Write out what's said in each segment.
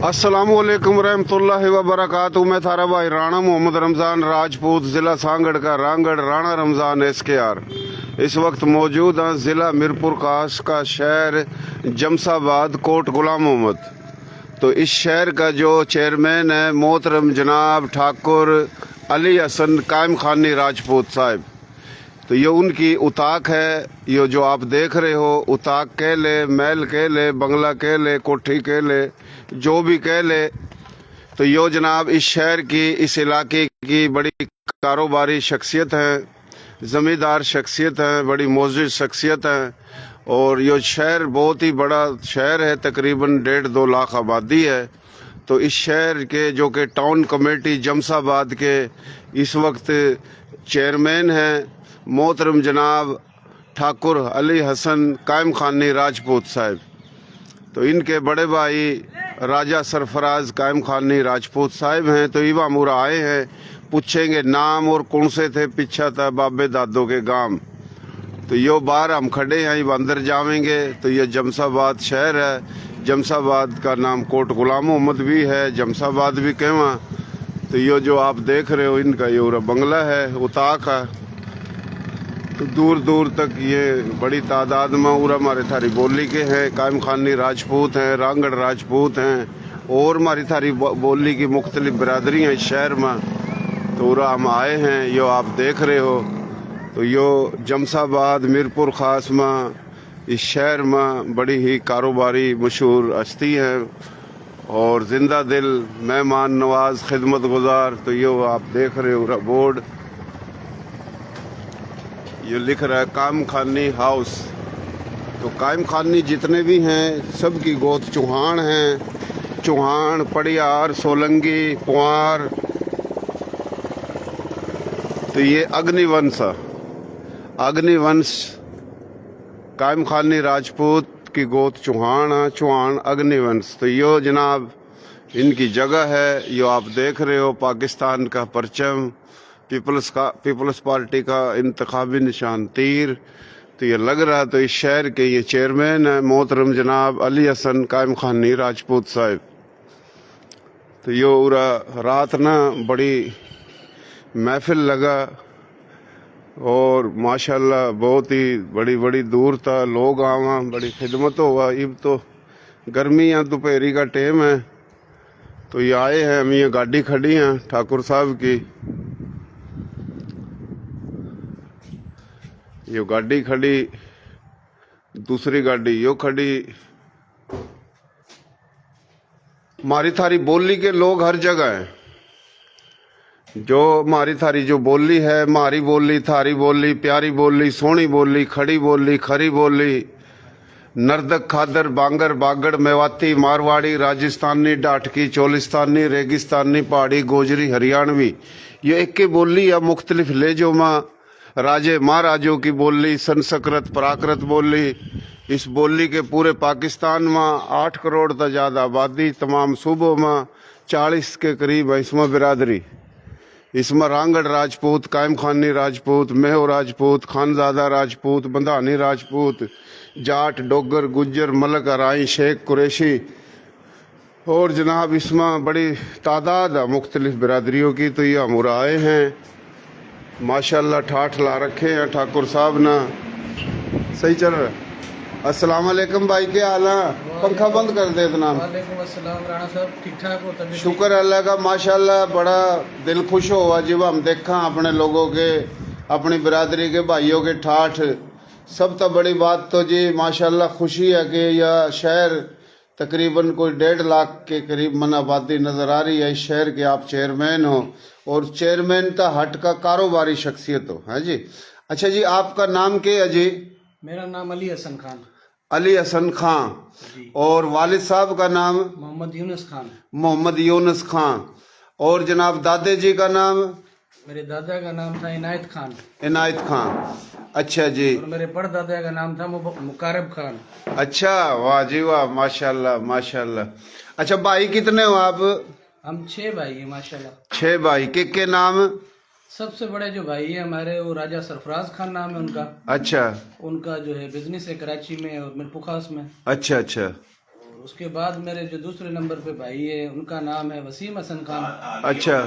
अस्सलामुअलैकुम रहमतुल्लाहि व बरकातुहू। मैं थारा भाई राणा मोहम्मद रमज़ान राजपूत, ज़िला सांगड़ का रांगड़, राणा रमज़ान SKR। इस वक्त मौजूद हैं ज़िला मीरपुर खास का शहर जमसाबाद, कोट गुलाम मोहम्मद। तो इस शहर का जो चेयरमैन है मोहतरम जनाब ठाकुर अली हसन कायम खानी राजपूत साहब। तो ये उनकी उताक है। ये जो आप देख रहे हो, उताक कह ले, महल कह ले, बंगला कह ले, कोठी कह ले, जो भी कह ले। तो यो जनाब इस शहर की, इस इलाके की बड़ी कारोबारी शख्सियत है, ज़मींदार शख्सियत है, बड़ी मोअज़्ज़िज़ शख्सियत है। और ये शहर बहुत ही बड़ा शहर है, तकरीबन 1.5-2 लाख आबादी है। तो इस शहर के जो कि टाउन कमेटी जमसाबाद के इस वक्त चेयरमैन हैं मोहतरम जनाब ठाकुर अली हसन कायम खानी राजपूत साहब। तो इनके बड़े भाई राजा सरफराज कायम खानी राजपूत साहब हैं। तो इवा मुरा आए हैं, पूछेंगे नाम और कौन से थे, पीछा था बाबे दादों के गांव। तो यो बाहर हम खड़े हैं, ये अंदर जावेंगे। तो ये जमसाबाद शहर है। जमसाबाद का नाम कोट गुलाम मोहम्मद भी है, जमसाबाद भी कहवा। तो यो जो आप देख रहे हो इनका ये उरा बंगला है, उताक है। तो दूर दूर तक ये बड़ी तादाद में उरा हमारे थारी बोली के हैं, कायम खानी राजपूत हैं, रांगड़ राजपूत हैं, और हमारी थारी बोली की मुख्तलिफ बिरादरी हैं इस शहर में। तो उरा हम आए हैं, यो आप देख रहे हो। तो यो जमसाबाद मीरपुर खास में इस शहर में बड़ी ही कारोबारी मशहूर हस्ती हैं और जिंदा दिल मेहमान नवाज खिदमत गुजार। तो यो आप देख रहे हो बोर्ड, ये लिख रहा है कायम खानी हाउस। तो कायम खानी जितने भी हैं सब की गोत चौहान हैं, चौहान, पड़ियार, सोलंगी, पुआर। तो ये अग्निवंश है, अग्निवंश कायम खानी राजपूत की गोत चौहान, चौहान अग्निवंश। तो यो जनाब इनकी जगह है। यो आप देख रहे हो पाकिस्तान का परचम, पीपल्स पार्टी का इंतखाबी निशान तीर। तो ये लग रहा है। तो इस शहर के ये चेयरमैन है मोहतरम जनाब अली हसन कायम खानी राजपूत साहब। तो यो उरा रात ना बड़ी महफिल लगा और माशाल्लाह बहुत ही बड़ी बड़ी दूर था लोग आवा, बड़ी खिदमत हुआ। अब तो गर्मी है, दोपहरी का टाइम है। तो ये आए हैं, हम ये गाड़ी खड़ी हैं ठाकुर साहब की, ये गाड़ी खड़ी, दूसरी गाड़ी यो खड़ी। मारी थारी बोली के लोग हर जगह हैं। जो मारी थारी जो बोली है, मारी बोली, थारी बोली, प्यारी बोली, सोहनी बोली, खड़ी बोली, खरी बोली, नर्दक, खादर, बांगर, बागड़, मेवाती, मारवाड़ी, राजस्थानी, डाटकी, चोलिस्तानी, रेगिस्तानी, पहाड़ी, गोजरी, हरियाणवी, ये एक की बोली या मुख्तलिफ लेजो माँ राजे महाराजों की बोली, संस्कृत, प्राकृत बोली। इस बोली के पूरे पाकिस्तान में 8 करोड़ तक ज़्यादा आबादी, तमाम सूबों में 40 के करीब है इसमें बिरादरी। इसमें रांगड़ राजपूत, कायम खानी राजपूत, मेहो राजपूत, खानजादा राजपूत, बंधानी राजपूत, जाट, डोगर, गुज्जर, मलक, अराई, शेख, कुरैशी, और जनाब इसमें बड़ी तादाद है मुख्तलिफ बिरादरियों की। तो ये हम आए हैं, माशाल्लाह ठाठ ला रखे हैं ठाकुर साहब ना। सही चल रहा है। अस्सलाम वालेकुम भाई, क्या हाल है? पंखा बंद कर दे इतना। वालेकुम अस्सलाम राणा साहब, ठीक ठाक हो? तबीयत शुक्र अल्लाह का, माशाल्लाह बड़ा दिल खुश हुआ जब हम देखा अपने लोगों के, अपनी बिरादरी के भाइयों के ठाठ। सब तो बड़ी बात तो जी माशाल्लाह खुशी है कि यह शहर तकरीबन कोई 1.5 लाख के करीब मन आबादी नज़र आ रही है। इस शहर के आप चेयरमैन हो और चेयरमैन का हट का कारोबारी शख्सियत हो, है जी। अच्छा जी, आपका नाम क्या है जी? मेरा नाम अली हसन खान। अली हसन खान। और वालिद साहब का नाम? मोहम्मद यूनुस खान। मोहम्मद यूनुस खान। और जनाब दादे जी का नाम? मेरे दादा का नाम था इनायत खान। इनायत खान, अच्छा जी। और मेरे परदादा का नाम था मुकारब खान। अच्छा, वाह जी वाह, माशाल्लाह माशाल्लाह। अच्छा, भाई कितने हो आप? हम 6 भाई हैं माशाल्लाह। 6 भाई, के नाम? सबसे बड़े जो भाई है हमारे वो राजा सरफराज खान नाम है उनका। अच्छा, उनका जो है बिजनेस है कराची में और मीरपुर खास में। अच्छा अच्छा। उसके बाद मेरे जो दूसरे नंबर पे भाई है उनका नाम है वसीम हसन खान। अच्छा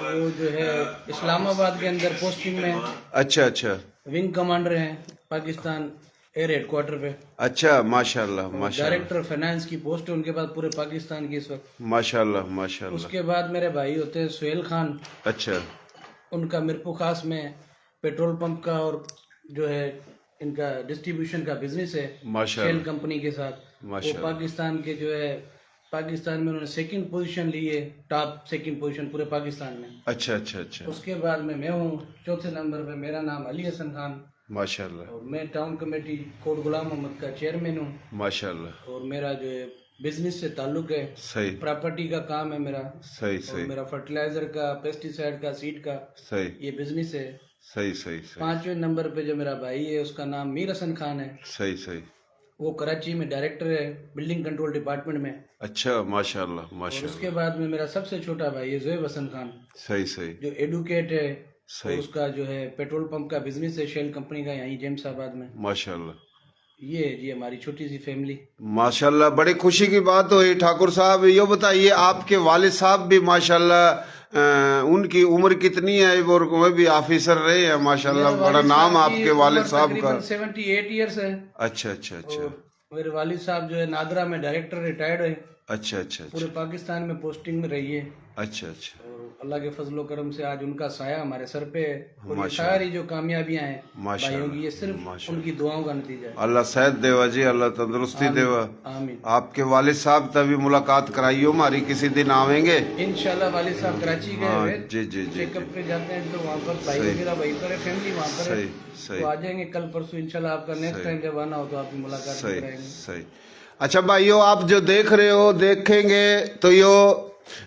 वो जो है इस्लामाबाद के अंदर पोस्टिंग में अच्छा अच्छा विंग कमांडर हैं पाकिस्तान एयर हेडक्वार्टर पे। अच्छा, माशाल्लाह माशाल्लाह डायरेक्टर फाइनेंस की पोस्ट है उनके पास पूरे पाकिस्तान की इस वक्त। माशाल्लाह माशाल्लाह। उसके बाद मेरे भाई होते हैं सुहेल खान। अच्छा उनका मीरपुर खास में पेट्रोल पंप का और जो है इनका डिस्ट्रीब्यूशन का बिजनेस है माशाल्लाह शेल कंपनी के साथ। वो माशाल्लाह। पाकिस्तान के जो है पाकिस्तान में उन्होंने सेकंड पोजीशन ली है, टॉप सेकंड पोजीशन पूरे पाकिस्तान में। अच्छा अच्छा अच्छा, उसके बाद में मैं हूँ चौथे नंबर पे, मेरा नाम अली हसन खान माशाल्लाह और मैं टाउन कमेटी कोट गुलाम मोहम्मद का चेयरमैन हूँ। माशाल्लाह। और मेरा जो है बिजनेस से ताल्लुक है, सही प्रॉपर्टी का काम है मेरा, सही और सही मेरा फर्टिलाइजर का, पेस्टिसाइड का, सीड का सही ये बिजनेस है। सही सही सही पांचवें नंबर पे जो मेरा भाई है उसका नाम मीर हसन खान है। सही सही। वो कराची में डायरेक्टर है बिल्डिंग कंट्रोल डिपार्टमेंट में। अच्छा, माशाल्लाह और माशाल्लाह। उसके बाद में मेरा सबसे छोटा भाई है जोएब हसन खान, सही सही जो एडुकेट है। सही। और उसका जो है पेट्रोल पंप का बिजनेस है शेल कंपनी का यहीं जेम्साबाद में। माशाल्लाह ये है जी हमारी छोटी सी फैमिली। माशाल्लाह। बड़ी खुशी की बात हुई ठाकुर साहब। ये बताइए आपके वालिद साहब भी माशाल्लाह उनकी उम्र कितनी है? और वो भी ऑफिसर रहे हैं माशाल्लाह, मेरे बड़ा वालिद नाम साहब की आपके वालिद उम्र साहब का। तकरीबन 78 ईयर्स है। अच्छा अच्छा अच्छा और मेरे वालिद साहब जो है नादरा में डायरेक्टर रिटायर्ड है, अच्छा अच्छा पूरे अच्छा पाकिस्तान में पोस्टिंग में रही है। अच्छा अच्छा और अल्लाह के फजलो करम से आज उनका साया हमारे सर पे है। और ये माशाल्लाह। सारी जो कामयाबियां हैं माशाल्लाह। भाइयों की, ये सिर्फ माशाल्लाह। उनकी दुआओं का नतीजा है। अल्लाह सेहत देवा जी, अल्लाह तंदुरुस्ती देवा। आमीन। आपके वालिद साहब तभी मुलाकात कराइयो हमारी, किसी दिन आवेंगे इंशाल्लाह वालिद साहब कराची गए हाँ, हुए जी जी जी चेकअप पे जाते हैं तो वहाँ पर भाई सही। वगैरह वहीं पर है, फैमिली वहाँ पर है। सही सही तो आ जाएंगे कल परसों इंशाल्लाह। आपका नेक्स्ट सही। टाइम जब आना हो तो आपकी मुलाकात भी सही कराएंगे। सही। अच्छा भाइयों, आप जो देख रहे हो, देखेंगे तो यो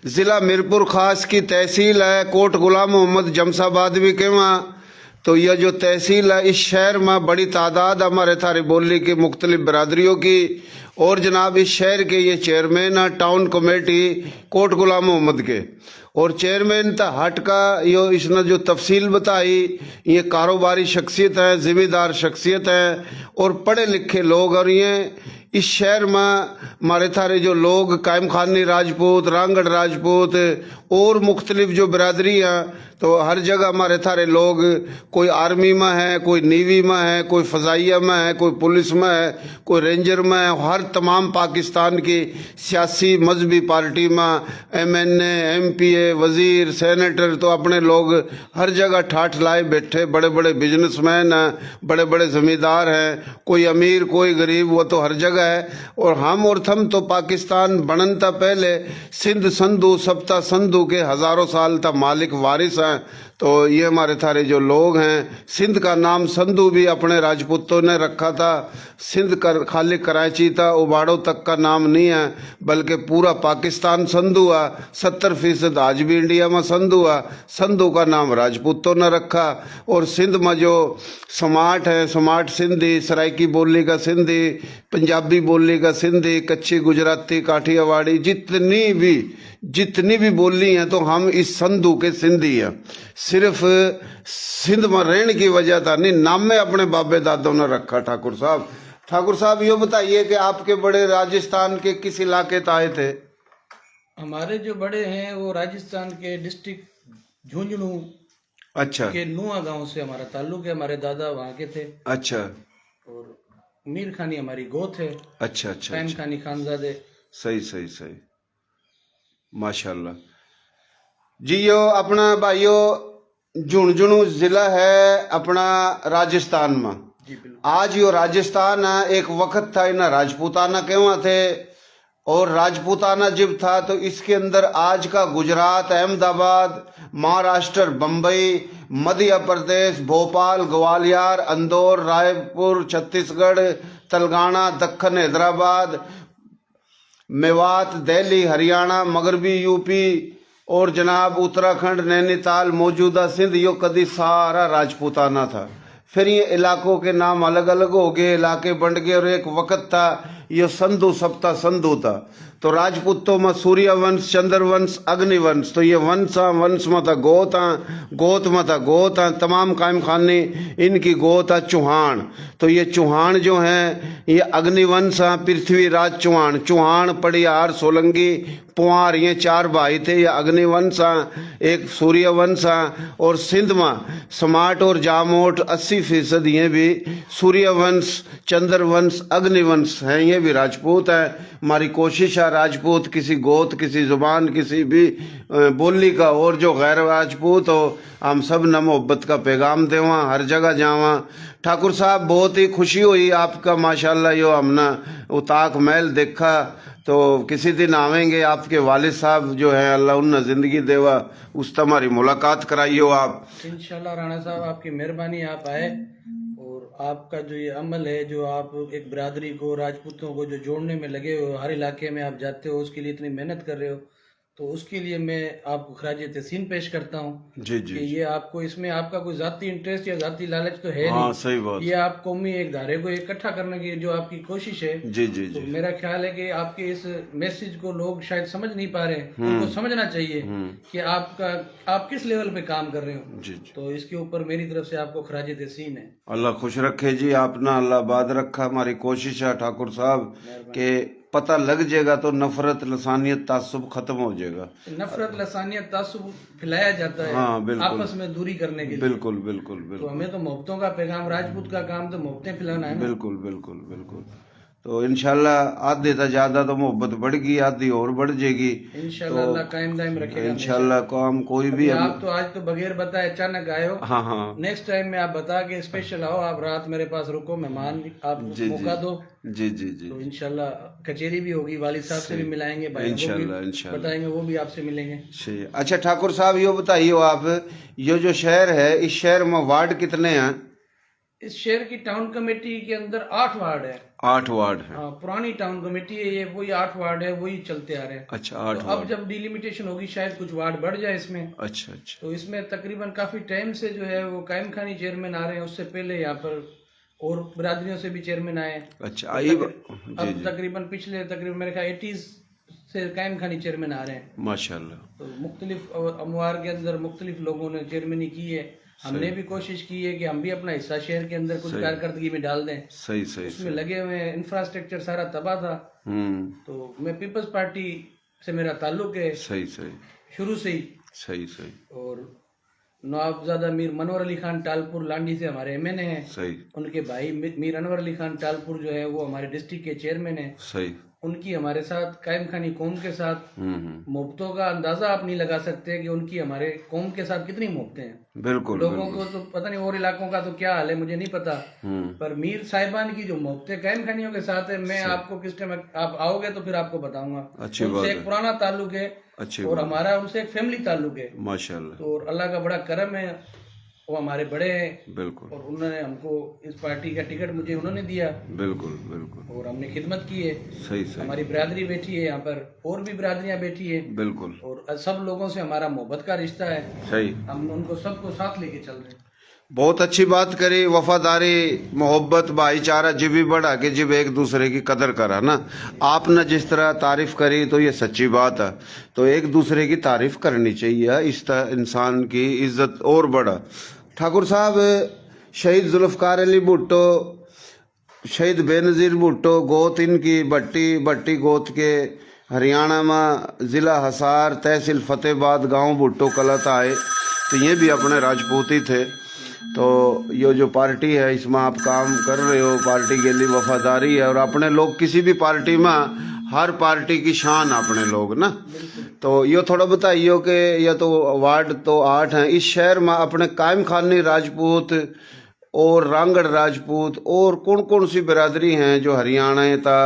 जिला मीरपुर खास की तहसील है, कोट गुलाम मोहम्मद जमसाबाद भी के वहाँ। तो यह जो तहसील है, इस शहर में बड़ी तादाद हमारे थारी बोली की मुख्तलिफ बरादरियों की। और जनाब इस शहर के ये चेयरमैन है टाउन कमेटी कोट गुलाम मोहम्मद के। और चेयरमैन था हट का यो इसने जो तफसील बताई, ये कारोबारी शख्सियत है, जिम्मेदार शख्सियत है और पढ़े लिखे लोग। और ये इस शहर में हमारे थारे जो लोग कायम खानी राजपूत, रांगड़ राजपूत और मुख्तलिफ जो बिरादरी हैं, तो हर जगह हमारे थारे लोग, कोई आर्मी में है, कोई नेवी में है, कोई फ़ज़ाइया में है, कोई पुलिस में है, कोई रेंजर में है। हर तमाम पाकिस्तान की सियासी मजहबी पार्टी में MNA, MPA, वज़ीर, सेनेटर, तो अपने लोग हर जगह ठाठ लाए बैठे। बड़े बड़े बिजनेसमैन हैं, बड़े बड़े ज़मींदार हैं, कोई अमीर कोई गरीब, वो तो हर जगह है। और हम और थम तो पाकिस्तान बनता पहले सिंध संधू सप्ता संधू के हज़ारों साल तक मालिक वारिस हैं। तो ये हमारे थारे जो लोग हैं, सिंध का नाम संधू भी अपने राजपूतों ने रखा था। सिंध खाली कराची था, उबाड़ो तक का नाम नहीं है, बल्कि पूरा पाकिस्तान संधू है। 70% आज भी इंडिया में संधू है। संधू का नाम राजपूतों ने रखा। और सिंध में जो समाट है, समाट सिंधी, सराइकी बोली का सिंधी, पंजाबी बोली का सिंधी, कच्ची गुजराती, काठियावाड़ी, जितनी भी बोली हैं, तो हम इस संधू के सिंधी हैं। सिर्फ सिंध में रहने की वजह था नहीं, नाम में अपने बाबे दादों ने रखा। ठाकुर साहब ये बताइए कि आपके बड़े राजस्थान के किस इलाके आए थे? हमारे जो बड़े हैं वो राजस्थान के डिस्ट्रिक्ट झुंझुनू अच्छा के नुआ गांव से हमारा ताल्लुक है। हमारे दादा वहाँ के थे। अच्छा। और मीर खानी हमारी गोत है। अच्छा अच्छा टाइम अच्छा। खानी खानजादे। सही सही सही माशाल्लाह जी। यो अपना भाइयों झुंझुनू जिला है अपना राजस्थान में। जी बिल्कुल। आज यो राजस्थान है, एक वक्त था इन्हें राजपूताना कहवा थे। और राजपूताना जब था तो इसके अंदर आज का गुजरात, अहमदाबाद, महाराष्ट्र, बम्बई, मध्य प्रदेश, भोपाल, ग्वालियर, इंदौर, रायपुर, छत्तीसगढ़, तेलंगाना, दक्कन, हैदराबाद, मेवात, दिल्ली, हरियाणा, मगरबी यूपी और जनाब उत्तराखंड, नैनीताल, मौजूदा सिंध, यो कदी सारा राजपूताना था। फिर ये इलाकों के नाम अलग अलग हो गए, इलाके बंट गए। और एक वक्त था यो संधु सप्ता संधु था। तो राजपूतों में सूर्य वंश, चंद्र वंश, अग्नि वंश, तो ये वंश में था गोत में था गोत, तमाम कायम खानी इनकी गोत है चौहान। तो ये चौहान जो है ये अग्निवंश है, पृथ्वीराज चौहान, चौहान पड़ियार सोलंकी पुआर, ये 4 भाई थे। ये अग्निवंश है, एक सूर्य वंश है। और सिंध में समाट और जामोट 80% ये भी सूर्य वंश, चंद्र वंश, अग्निवंश है, ये भी राजपूत है। हमारी कोशिश है राजपूत किसी गोत, किसी जुबान, किसी भी बोली का और जो गैर राजपूत हो, हम सब न मोहब्बत का पैगाम देवा, हर जगह जावा। ठाकुर साहब बहुत ही खुशी हुई आपका, माशाल्लाह यो हमने उताक महल देखा। तो किसी दिन आवेंगे, आपके वालिद साहब जो है अल्लाह उन्हें जिंदगी देवा, उस हमारी मुलाकात कराइयो आप इंशाल्लाह। राणा साहब आपकी मेहरबानी, आप आए और आपका जो ये अमल है, जो आप एक बिरादरी को, राजपूतों को जो जोड़ने में लगे हो, हर इलाके में आप जाते हो, उसके लिए इतनी मेहनत कर रहे हो, तो उसके लिए मैं आपको खराज तहसीन पेश करता हूँ जी जी। कि ये आपको इसमें आपका कोई जाती इंटरेस्ट या जाती लालच तो है हाँ, नहीं। सही बात। ये आप कौमी एक धारे को इकट्ठा करने की जो आपकी कोशिश है, जी जी तो जी। मेरा ख्याल है कि आपके इस मैसेज को लोग शायद समझ नहीं पा रहे हैं, उनको समझना चाहिए कि आप किस लेवल पे काम कर रहे हो। जी जी। तो इसके ऊपर मेरी तरफ से आपको खराज तहसीन है। अल्लाह खुश रखे जी, आपना अल्लाह आबाद रखा। हमारी कोशिश है ठाकुर साहब के पता लग जाएगा तो नफरत, लसानियत, तासुब खत्म हो जाएगा। नफरत, लसानियत, तासुब फैलाया जाता है हाँ, बिल्कुल। आपस में दूरी करने के लिए। बिल्कुल बिल्कुल तो बिल्कुल हमें तो मोहब्बतों का पैगाम, राजपूत का काम तो मोहब्बतें फैलाना है ना। बिल्कुल बिल्कुल बिल्कुल। तो इंशाल्लाह आधे से ज्यादा तो मोहब्बत बढ़ गई, आधी और बढ़ जाएगी इंशाल्लाह। अल्लाह कायम दायम रखेगा इंशाल्लाह। काम कोई भी आप तो आज तो बगैर बताए अचानक आए हो। हाँ हाँ नेक्स्ट टाइम में आप बता के स्पेशल आओ, आप रात मेरे पास रुको, मेहमान आप मौका दो। जी जी जी। तो इंशाल्लाह कचेरी भी होगी, वालिद साहब से भी मिलाएंगे, भाई इंशाल्लाह इंशाल्लाह बताएंगे, वो भी आपसे मिलेंगे। सही। अच्छा ठाकुर साहब ये बताइए, आप ये जो शहर है, इस शहर में वार्ड कितने हैं? इस शहर की टाउन कमेटी के अंदर 8 वार्ड है। 8 वार्ड है। हाँ, पुरानी टाउन कमेटी है ये, वही 8 वार्ड है, वही चलते आ रहे हैं। अच्छा 8 तो अब जब डिलिमिटेशन होगी शायद कुछ वार्ड बढ़ जाए इसमें। अच्छा अच्छा। तो इसमें तकरीबन काफी टाइम से जो है वो कायम खानी चेयरमैन आ रहे हैं, उससे पहले यहाँ पर और बिरादरियों से भी चेयरमैन आए। अच्छा अब तकरीबन पिछले मेरे ख्याल 80s से कायम खानी चेयरमैन आ रहे हैं माशाल्लाह। तो मुख्तलिफ अमवार के अंदर मुख्तलिफ लोगों ने चेयरमैनी की है। हमने भी कोशिश की है कि हम भी अपना हिस्सा शहर के अंदर कुछ कारकर्दगी में डाल दें। सही सही। उसमें लगे हुए हैं, इंफ्रास्ट्रक्चर सारा तबाह था। तो मैं पीपल्स पार्टी से मेरा ताल्लुक है सही सही शुरू से ही। सही सही। और नवाबजादा मीर मनोवर अली खान टालपुर लांडी से हमारे एमएनए हैं। सही। उनके भाई मीर अनवर अली खान टालपुर जो है वो हमारे डिस्ट्रिक्ट के चेयरमैन हैं। सही। उनकी हमारे साथ कायम खानी कौम के साथ मोहब्बतों का अंदाजा आप नहीं लगा सकते कि उनकी हमारे कौम के साथ कितनी मोहब्बतें हैं। बिल्कुल। लोगों को तो पता नहीं और इलाकों का तो क्या हाल है मुझे नहीं पता, पर मीर साहिबान की जो मोहब्बतें कायम खानियों के साथ है, मैं आपको किस टाइम आप आओगे तो फिर आपको बताऊंगा। अच्छी बात उनसे है। एक पुराना ताल्लुक है और हमारा उनसे एक फैमिली ताल्लुक है माशाल्लाह। तो अल्लाह का बड़ा करम है, वो हमारे बड़े हैं। बिल्कुल। और उन्होंने हमको इस पार्टी का टिकट मुझे उन्होंने दिया। बिल्कुल बिल्कुल। और हमने खिदमत की है। सही सही। हमारी बिरादरी बैठी है यहाँ पर, और भी बिरादरियां बैठी है। बिल्कुल। और सब लोगों से हमारा मोहब्बत का रिश्ता है। सही। हम उनको सबको साथ लेके चल रहे हैं। बहुत अच्छी बात करी, वफादारी, मोहब्बत, भाईचारा जिब भी बढ़ा के जिब एक दूसरे की कदर करा ना। आपने जिस तरह तारीफ करी तो ये सच्ची बात है, तो एक दूसरे की तारीफ करनी चाहिए, इस तरह इंसान की इज्जत और बढ़ा। ठाकुर साहब शहीद जुल्फकार अली भुट्टो, शहीद बेनज़ीर भुट्टो गोत इनकी भट्टी गोत के हरियाणा में जिला हिसार तहसील फतेहाबाद गांव भुट्टो कलत आए, तो ये भी अपने राजपूत ही थे। तो ये जो पार्टी है इसमें आप काम कर रहे हो, पार्टी के लिए वफादारी है। और अपने लोग किसी भी पार्टी में, हर पार्टी की शान अपने लोग ना। तो ये थोड़ा बताइए कि ये तो वार्ड तो 8 हैं, इस शहर में अपने कायम खानी राजपूत और रांगड़ राजपूत और कौन कौन सी बिरादरी हैं जो हरियाणा था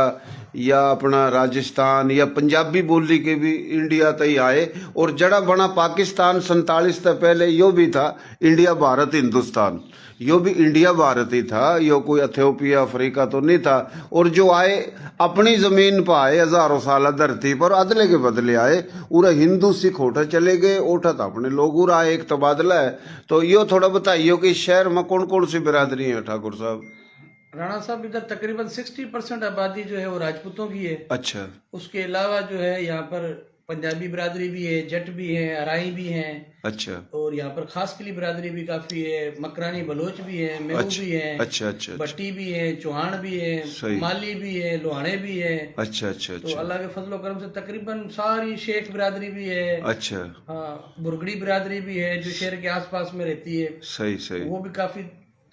या अपना राजस्थान या पंजाबी बोली के भी इंडिया तक आए। और जड़ा बना पाकिस्तान 47 से पहले यो भी था इंडिया भारत हिंदुस्तान, यो भी इंडिया भारत ही था, यो कोई इथियोपिया अफ्रीका तो नहीं था। और जो आए अपनी जमीन पर आए, हजारों साल धरती पर अदले के बदले आए, पूरा हिंदू सिख उठा चले गए, उठा था अपने लोग उरा एक तबादला है। तो यो थोड़ा बताइए कि इस शहर में कौन कौन सी बिरादरी है ठाकुर साहब? राणा साहब इधर तकरीबन 60% आबादी जो है वो राजपूतों की है। अच्छा उसके अलावा जो है यहाँ पर पंजाबी बिरादरी भी है, जट भी है, अराई भी हैं, अच्छा और यहाँ पर खास किली बिरादरी भी काफी है, मकरानी बलोच भी है, मेरू भी है, अच्छा अच्छा अच्छा भट्टी भी है, चौहान भी है, सही। माली भी है, लोहाने भी है। अच्छा अच्छा तो अच्छा अल्लाह के फजलो करम से तकरीबन सारी शेख बिरादरी भी है। अच्छा हाँ, बुरगड़ी बिरादरी भी है जो शहर के आसपास में रहती है, सही सही वो भी काफी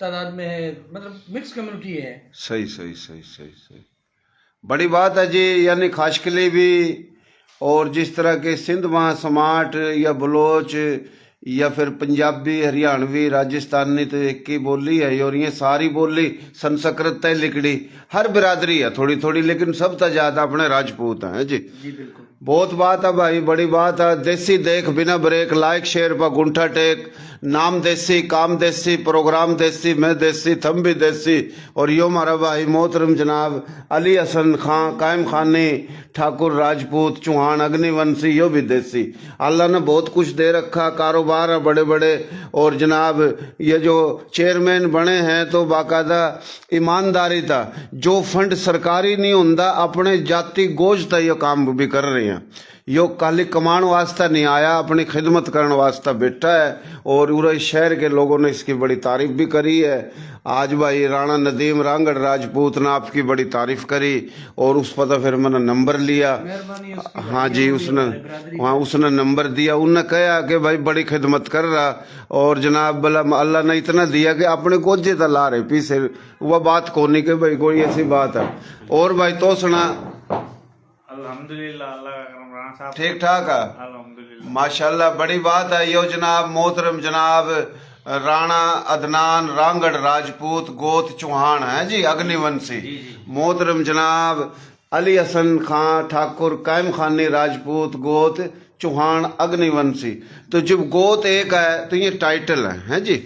तादाद में है, मतलब मिक्स कम्युनिटी है। सही सही सही सही सही बड़ी बात है जी। यानी खाशकली भी और जिस तरह के सिंध महासमाट या बलोच या फिर पंजाबी हरियाणवी राजस्थानी तो एक ही बोली है, और ये सारी बोली संस्कृत तय लिखड़ी हर बिरादरी है थोड़ी थोड़ी, लेकिन सब तो ज्यादा अपने राजपूत हैं जी। जी बिल्कुल। बहुत बात है भाई, बड़ी बात है। देसी देख बिना ब्रेक, लाइक शेयर पर गुंठा टेक, नाम देसी, काम देसी, प्रोग्राम देसी, मैं देसी, थम भी देसी। और यो हमारा भाई मोहतरम जनाब अली हसन खां कायम खानी ठाकुर राजपूत चौहान अग्निवंशी, यो भी देसी। अल्लाह ने बहुत कुछ दे रखा, कारोबार है बड़े बड़े। और जनाब ये जो चेयरमैन बने हैं तो बाकायदा ईमानदारी था, जो फंड सरकारी नहीं होता अपने जाति गोज था ये काम भी कर रहे हैं। यो काली कमान वास्ता नहीं आया, अपनी खिदमत करने वास्ता बैठा है। और पूरे शहर के लोगों ने इसकी बड़ी तारीफ भी करी है। आज भाई राणा नदीम रांगड़ राजपूत ने आपकी बड़ी तारीफ करी, और उस पर तो फिर मैंने नंबर लिया। मेहरबानी उसकी। हाँ जी, उसने नंबर दिया। उनने कहा कि भाई बड़ी खिदमत कर रहा, और जनाब भला अल्लाह ने इतना दिया कि अपने गोजे तो ला रहे पीछे, वह बात कोनी के भाई कोई ऐसी बात है। और भाई तो सुना अल्हम्दुलिल्लाह, अल्लाह का करम, राणा साहब ठीक ठाक है, अल्हम्दुलिल्लाह माशाल्लाह बड़ी बात है। यो जनाब मोहतरम जनाब राणा अदनान रांगड़ राजपूत गोत चौहान है जी, अग्निवंशी। मोहतरम जनाब अली हसन खां ठाकुर कायम खानी राजपूत गोत चौहान अग्निवंशी। तो जब गोत एक है तो ये टाइटल है जी।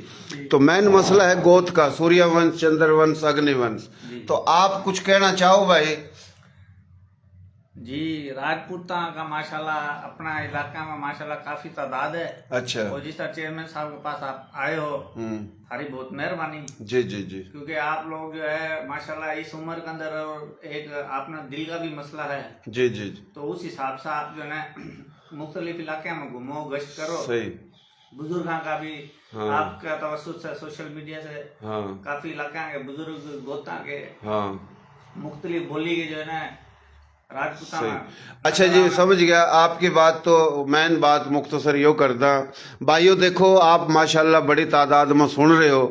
तो मेन मसला है गोत का, सूर्यवंश, चंद्रवंश, अग्निवंश। तो आप कुछ कहना चाहो भाई? जी, राजपूता का माशाल्लाह अपना इलाका में माशाल्लाह काफी तादाद है। अच्छा। और जिस तरह चेयरमैन साहब के पास आप आए हो, हमारी बहुत मेहरबानी। जी जी जी। क्योंकि आप लोग जो है माशाल्लाह इस उम्र के अंदर, और एक आपने दिल का भी मसला है, जी जी जी। तो उस हिसाब से आप जो है मुख्तलिफ इलाके में घूमो, गश्त करो। सही। बुजुर्गों का भी हाँ। आपका तवस्सुत से सोशल मीडिया से हाँ काफी इलाके के बुजुर्ग गोता के हाँ मुख्तलिफ बोली के जो है ना राजपूता सही। में। अच्छा जी, समझ गया आपकी बात। तो मैन बात मुख्तसर यो करदा भाइयों, देखो आप माशाल्लाह बड़ी तादाद में सुन रहे हो,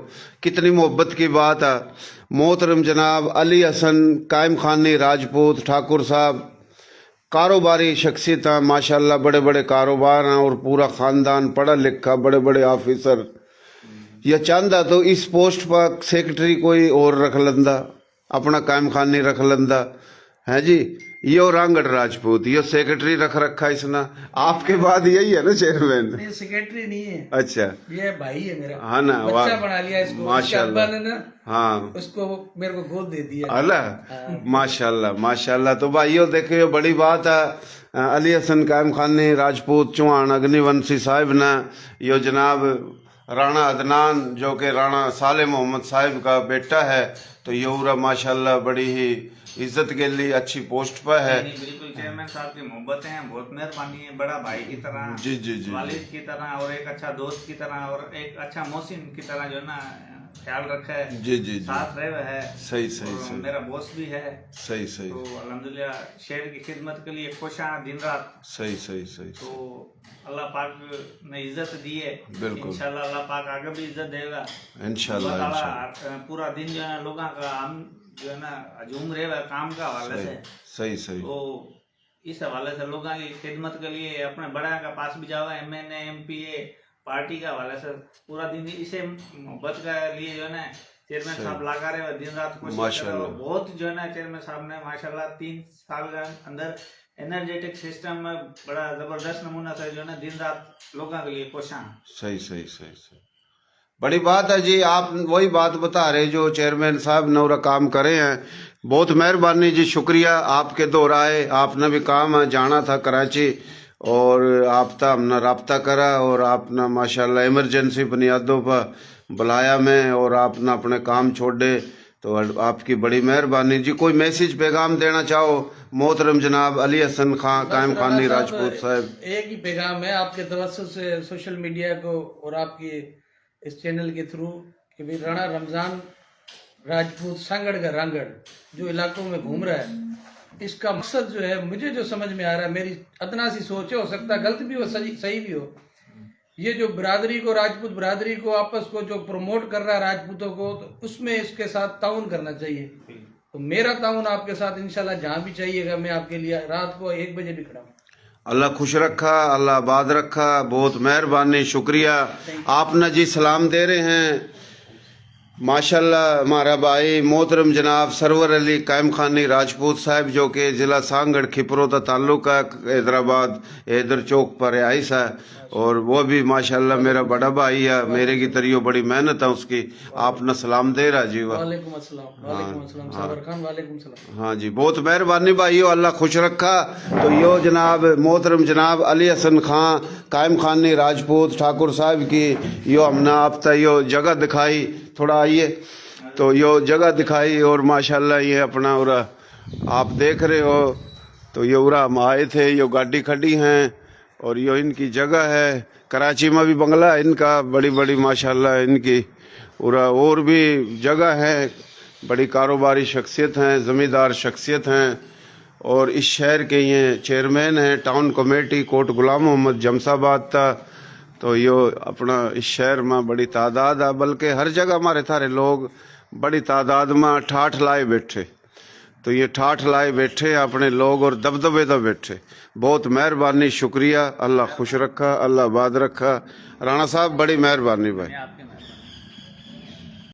कितनी मोहब्बत की बात है। मोहतरम जनाब अली हसन कायम खानी राजपूत ठाकुर साहब कारोबारी शख्सियत हैं माशाल्लाह, बड़े बड़े कारोबार हैं, और पूरा खानदान पढ़ा लिखा, बड़े बड़े ऑफिसर। यह चाहता तो इस पोस्ट पर सेक्रेटरी कोई और रख लेंदा, अपना कायम खानी रख लेंदा है जी। यो रांगड़ राजपूत, यो सेक्रेटरी रख रखा इसने। आपके बाद यही है ना चेयरमैन? नहीं, सेक्रेटरी नहीं है। अच्छा, ये भाई है मेरा। हाँ ना, बच्चा बना लिया इसको, माशाल्लाह। ने ना हाँ उसको मेरे को गोद दे दिया। अल्लाह माशाल्लाह माशाल्लाह। तो भाइयों देखियो बड़ी बात है। अली हसन कायम खानी राजपूत चौहान अग्निवंशी साहिब ने यो जनाब राणा अदनान जो कि राणा साले मोहम्मद साहिब का बेटा है, तो ये माशाल्लाह बड़ी ही इज्जत के लिए अच्छी पोस्ट पर है। बिल्कुल, चेयरमैन साहब की मोहब्बत है, बहुत मेहरबानी है, बड़ा भाई की तरह, जी जी जी, वालिद की तरह, और एक अच्छा दोस्त की तरह, और एक अच्छा मोहसिन की तरह जो ना ख्याल रखा है। जी जी जी, साथ रहे है। सही सही सही, मेरा बॉस भी है। सही सही, तो अल्हम्दुलिल्लाह शहर की खिदमत के लिए कोशिश दिन रात। सही सही सही। तो अल्लाह पाक ने इज्जत दी है, बिल्कुल इंशाल्लाह अल्लाह पाक आगे भी इज्जत देगा इंशाल्लाह। पूरा दिन जो है लोगों का हम जो है ना झूम रहे हैं काम का हवाले से। सही सही। तो इस हवाले से लोगों की खिदमत के लिए अपने बड़ा का पास भी जाओ, MNA MPA पार्टी का हवाले से पूरा दिन इसे मोहब्बत का लिए जो है ना चेयरमैन साहब लगा रहे हैं, दिन रात कोशिश कर रहे हो। बहुत जो है ना चेयरमैन साहब ने माशाल्लाह 3 साल के अंदर एनर्जेटिक सिस्टम में बड़ा जबरदस्त नमूना से जो है ना दिन रात लोगों के लिए कोशिश। सही सही सही सही, बड़ी बात है जी। आप वही बात बता रहे जो चेयरमैन साहब नौरा काम करे हैं, बहुत मेहरबानी जी, शुक्रिया। आपके दोहराए आपने भी काम है, जाना था कराची, और आपका हमने रब्ता करा, और आपने माशाल्लाह इमरजेंसी बुनियादों पर बुलाया मैं, और आपने अपने काम छोड़े। तो आपकी बड़ी मेहरबानी जी। कोई मैसेज पैगाम देना चाहो मोहतरम जनाब अली हसन खान कायम खानी राजपूत साहब? एक ही पैगाम है आपके तवज्जुह से सोशल मीडिया को और आपकी इस चैनल के थ्रू कि भाई राणा रमजान राजपूत सांगड़ का रांगड़ जो इलाकों में घूम रहा है, इसका मकसद जो है मुझे जो समझ में आ रहा है, मेरी अदना सी सोच है, हो सकता है गलत भी हो सही भी हो, ये जो बिरादरी को राजपूत बिरादरी को आपस को जो प्रमोट कर रहा है राजपूतों को, तो उसमें इसके साथ ताउन करना चाहिए। तो मेरा ताउन आपके साथ इंशाल्लाह जहाँ भी चाहिएगा मैं आपके लिए रात को 1 बजे भी खड़ा हूँ। अल्लाह खुश रखा, अल्लाह आबाद रखा, बहुत मेहरबानी, शुक्रिया। आपने जी सलाम दे रहे हैं माशाल्लाह हमारा भाई मोहतरम जनाब सरवर अली कायम खानी राजपूत साहब जो कि ज़िला सांगड़ खिपरो का ताल्लुक है, हैदराबाद हैदर चौक पर आइस है, और वो भी माशाल्लाह मेरा बड़ा भाई है, मेरे की तरियो बड़ी मेहनत है उसकी। आपने सलाम दे रहा जी। वालेकुम अस्सलाम साबर खान, वालेकुम सलाम। हाँ जी, बहुत मेहरबानी भाई, अल्लाह खुश रखा। तो यो जनाब मोहतरम जनाब अली हसन खान कायम खानी राजपूत ठाकुर साहब की यो हमने आप तक यो जगह दिखाई, थोड़ा आइए, तो यो जगह दिखाई और माशाल्लाह ये अपना उरा आप देख रहे हो। तो ये उरा हम आए थे, यो गाड़ी खड़ी हैं और यो इनकी जगह है। कराची में भी बंगला है इनका, बड़ी बड़ी माशाल्लाह इनकी उरा और भी जगह है, बड़ी कारोबारी शख्सियत हैं, ज़मींदार शख्सियत हैं, और इस शहर के ये चेयरमैन हैं टाउन कमेटी कोट गुलाम मोहम्मद जमसाबाद था। तो यो अपना इस शहर में बड़ी तादाद है, बल्कि हर जगह हमारे थारे लोग बड़ी तादाद में ठाठ लाए बैठे। तो ये ठाठ लाए बैठे अपने लोग और दबदबे तो बैठे। बहुत मेहरबानी, शुक्रिया, अल्लाह खुश रखा, अल्लाह आबाद रखा। राणा साहब बड़ी मेहरबानी भाई। आपके